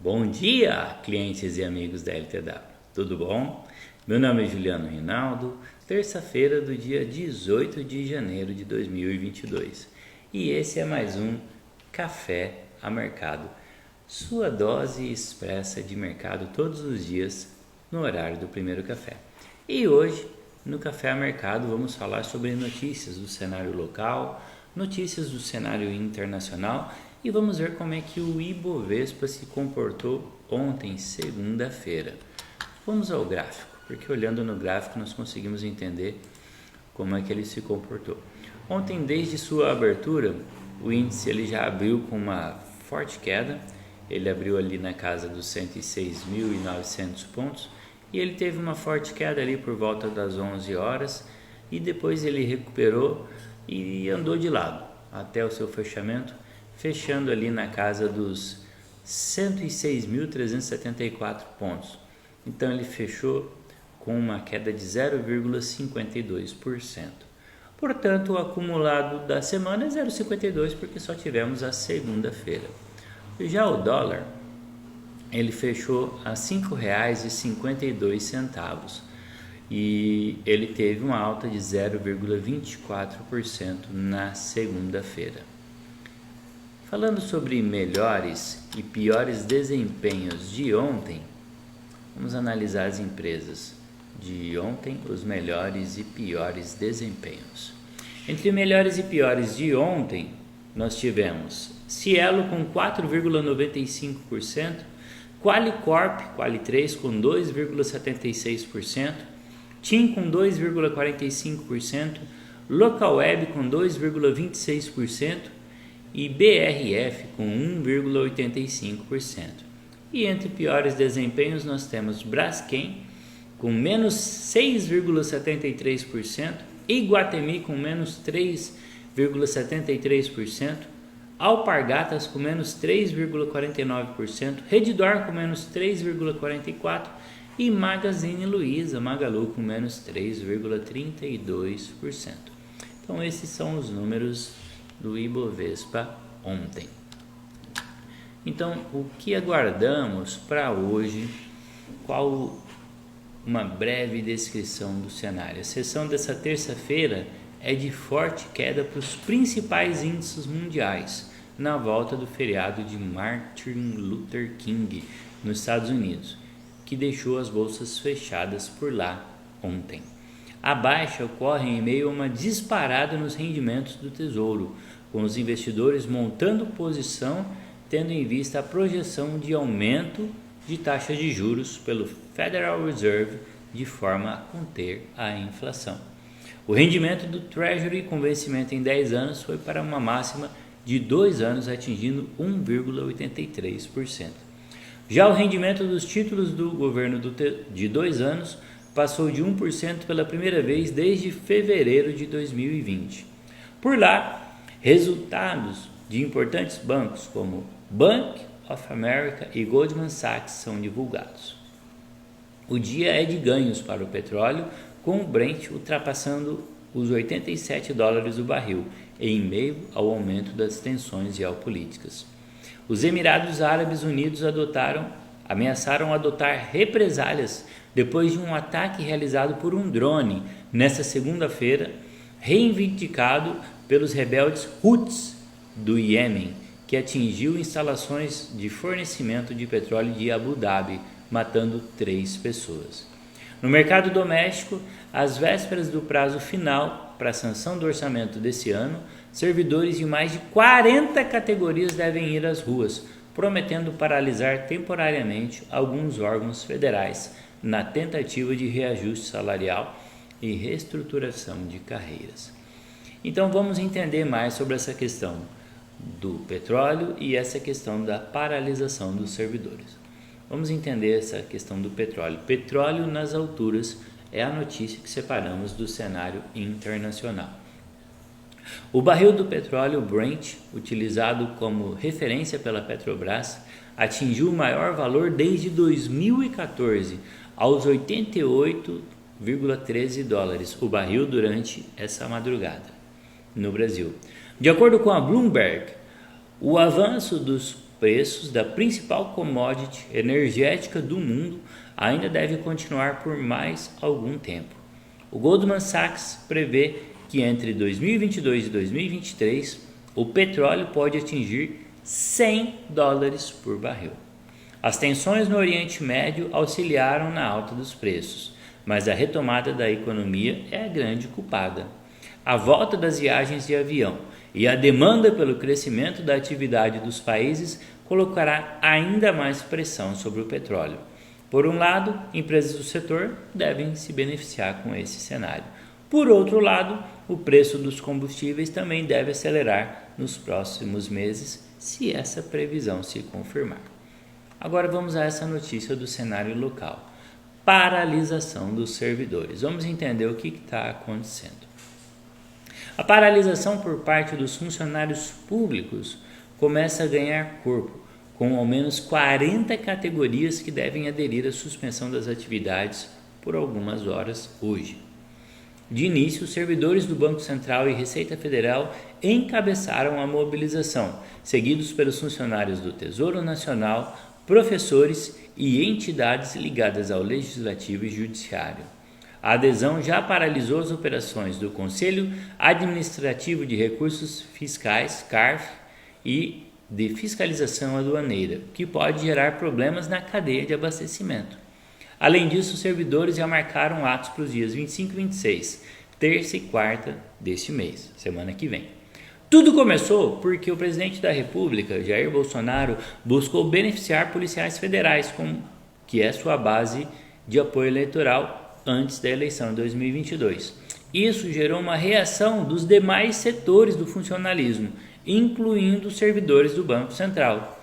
Bom dia, clientes e amigos da LTW, tudo bom? Meu nome é Juliano Rinaldo, terça-feira do dia 18 de janeiro de 2022 e esse é mais um Café a Mercado, sua dose expressa de mercado todos os dias no horário do primeiro café. E hoje, no Café a Mercado, vamos falar sobre notícias do cenário local, notícias do cenário internacional e vamos ver como é que o Ibovespa se comportou ontem, segunda-feira. Vamos ao gráfico, porque olhando no gráfico nós conseguimos entender como é que ele se comportou. Ontem, desde sua abertura, o índice ele já abriu com uma forte queda, ele abriu ali na casa dos 106.900 pontos e ele teve uma forte queda ali por volta das 11 horas e depois ele recuperou e andou de lado até o seu fechamento, fechando ali na casa dos 106.374 pontos. Então ele fechou com uma queda de 0,52%. Portanto, o acumulado da semana é 0,52 porque só tivemos a segunda-feira. Já o dólar, ele fechou a R$ 5,52 e ele teve uma alta de 0,24% na segunda-feira. Falando sobre melhores e piores desempenhos de ontem, vamos analisar as empresas de ontem, os melhores e piores desempenhos. Entre melhores e piores de ontem, nós tivemos Cielo com 4,95%, Qualicorp, Quali3 com 2,76%, TIM com 2,45%, Localweb com 2,26%, e BRF com 1,85%. E entre piores desempenhos nós temos Braskem com menos 6,73%, Iguatemi com menos 3,73%, Alpargatas com menos 3,49%, Redditor com menos 3,44% e Magazine Luiza, Magalu com menos 3,32%. Então esses são os números do Ibovespa ontem. Então, o que aguardamos para hoje? Qual uma breve descrição do cenário? A sessão dessa terça-feira é de forte queda para os principais índices mundiais, na volta do feriado de Martin Luther King nos Estados Unidos, que deixou as bolsas fechadas por lá ontem. A baixa ocorre em meio a uma disparada nos rendimentos do Tesouro, com os investidores montando posição, tendo em vista a projeção de aumento de taxas de juros pelo Federal Reserve de forma a conter a inflação. O rendimento do Treasury com vencimento em 10 anos foi para uma máxima de 2 anos, atingindo 1,83%. Já o rendimento dos títulos do governo de 2 anos passou de 1% pela primeira vez desde fevereiro de 2020. Por lá, resultados de importantes bancos como Bank of America e Goldman Sachs são divulgados. O dia é de ganhos para o petróleo, com o Brent ultrapassando os $87 o barril, em meio ao aumento das tensões geopolíticas. Os Emirados Árabes Unidos ameaçaram adotar represálias depois de um ataque realizado por um drone nesta segunda-feira, reivindicado pelos rebeldes Houthis do Iêmen, que atingiu instalações de fornecimento de petróleo de Abu Dhabi, matando 3 pessoas. No mercado doméstico, às vésperas do prazo final para a sanção do orçamento desse ano, servidores de mais de 40 categorias devem ir às ruas, prometendo paralisar temporariamente alguns órgãos federais na tentativa de reajuste salarial e reestruturação de carreiras. Então vamos entender mais sobre essa questão do petróleo e essa questão da paralisação dos servidores. Vamos entender essa questão do petróleo. Petróleo nas alturas é a notícia que separamos do cenário internacional. O barril do petróleo Brent, utilizado como referência pela Petrobras, atingiu o maior valor desde 2014, aos $88,13 o barril durante essa madrugada no Brasil. De acordo com a Bloomberg, o avanço dos preços da principal commodity energética do mundo ainda deve continuar por mais algum tempo. O Goldman Sachs prevê que entre 2022 e 2023 o petróleo pode atingir $100 por barril. As tensões no Oriente Médio auxiliaram na alta dos preços, mas a retomada da economia é a grande culpada. A volta das viagens de avião e a demanda pelo crescimento da atividade dos países colocará ainda mais pressão sobre o petróleo. Por um lado, empresas do setor devem se beneficiar com esse cenário. Por outro lado, o preço dos combustíveis também deve acelerar nos próximos meses, se essa previsão se confirmar. Agora vamos a essa notícia do cenário local. Paralisação dos servidores. Vamos entender o que está acontecendo. A paralisação por parte dos funcionários públicos começa a ganhar corpo, com ao menos 40 categorias que devem aderir à suspensão das atividades por algumas horas hoje. De início, os servidores do Banco Central e Receita Federal encabeçaram a mobilização, seguidos pelos funcionários do Tesouro Nacional, professores e entidades ligadas ao Legislativo e Judiciário. A adesão já paralisou as operações do Conselho Administrativo de Recursos Fiscais, CARF, e de fiscalização aduaneira, que pode gerar problemas na cadeia de abastecimento. Além disso, os servidores já marcaram atos para os dias 25 e 26, terça e quarta deste mês, semana que vem. Tudo começou porque o presidente da República, Jair Bolsonaro, buscou beneficiar policiais federais, que é sua base de apoio eleitoral antes da eleição de 2022. Isso gerou uma reação dos demais setores do funcionalismo, incluindo os servidores do Banco Central.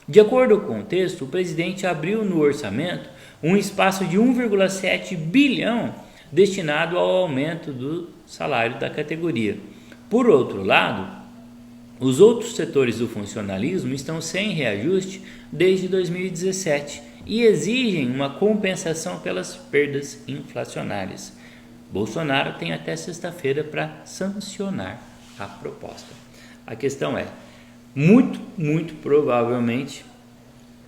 De acordo com o texto, o presidente abriu no orçamento um espaço de 1,7 bilhão destinado ao aumento do salário da categoria. Por outro lado, os outros setores do funcionalismo estão sem reajuste desde 2017 e exigem uma compensação pelas perdas inflacionárias. Bolsonaro tem até sexta-feira para sancionar a proposta. A questão é, muito provavelmente,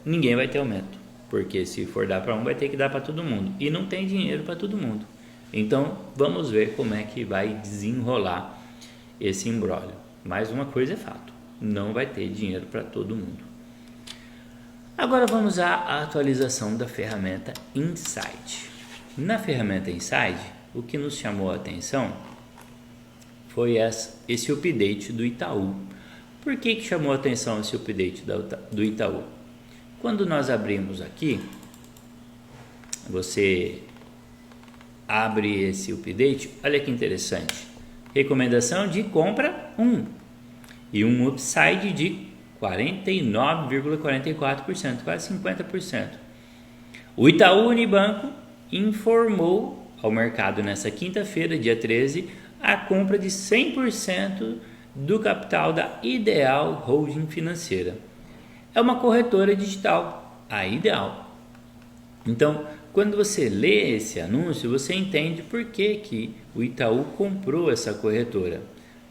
ninguém vai ter aumento, porque se for dar para um, vai ter que dar para todo mundo, e não tem dinheiro para todo mundo. Então, vamos ver como é que vai desenrolar esse imbróglio. Mais uma coisa é fato, não vai ter dinheiro para todo mundo. Agora vamos à atualização da ferramenta Insight. Na ferramenta Insight, o que nos chamou a atenção foi esse update do Itaú. Por que chamou a atenção esse update do Itaú? Quando nós abrimos aqui, você abre esse update, olha que interessante. Recomendação de compra 1 e um upside de 49,44%, quase 50%. O Itaú Unibanco informou ao mercado nesta quinta-feira, dia 13, a compra de 100% do capital da Ideal Holding Financeira. É uma corretora digital, a Ideal. Então, quando você lê esse anúncio, você entende por que o Itaú comprou essa corretora.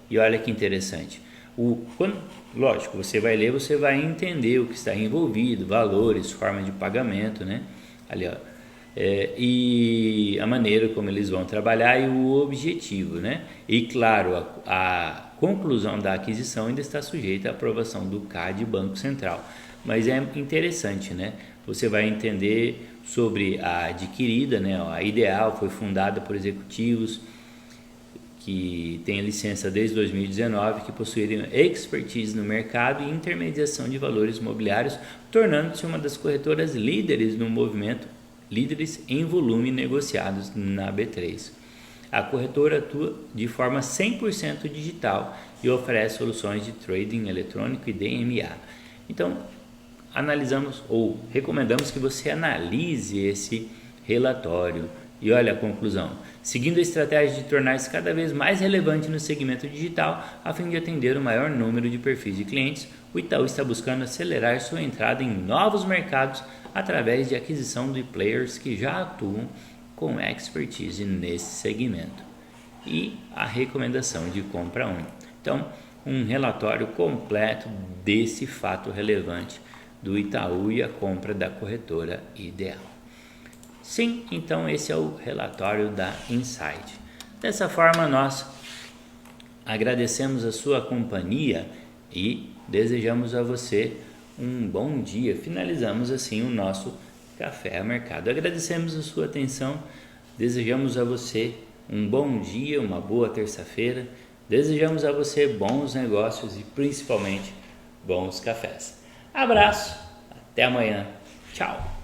E olha que interessante. Lógico, você vai ler, você vai entender o que está envolvido, valores, forma de pagamento, né? Ali, ó. E a maneira como eles vão trabalhar e o objetivo, né? E claro, a conclusão da aquisição ainda está sujeita à aprovação do CAD Banco Central. Mas é interessante, né? Você vai entender sobre a adquirida, né? A Ideal foi fundada por executivos que têm licença desde 2019, que possuíram expertise no mercado e intermediação de valores imobiliários, tornando-se uma das corretoras líderes no movimento, líderes em volume negociados na B3. A corretora atua de forma 100% digital e oferece soluções de trading eletrônico e DMA. Então, analisamos ou recomendamos que você analise esse relatório. E olha a conclusão. Seguindo a estratégia de tornar-se cada vez mais relevante no segmento digital, a fim de atender o maior número de perfis de clientes, o Itaú está buscando acelerar sua entrada em novos mercados através de aquisição de players que já atuam com expertise nesse segmento. E a recomendação de compra 1. Então, um relatório completo desse fato relevante do Itaú e a compra da corretora Ideal. Sim, então esse é o relatório da Insight. Dessa forma, nós agradecemos a sua companhia e desejamos a você um bom dia. Finalizamos assim o nosso Café a Mercado. Agradecemos a sua atenção, desejamos a você um bom dia, uma boa terça-feira, desejamos a você bons negócios e principalmente bons cafés. Abraço, até amanhã, tchau!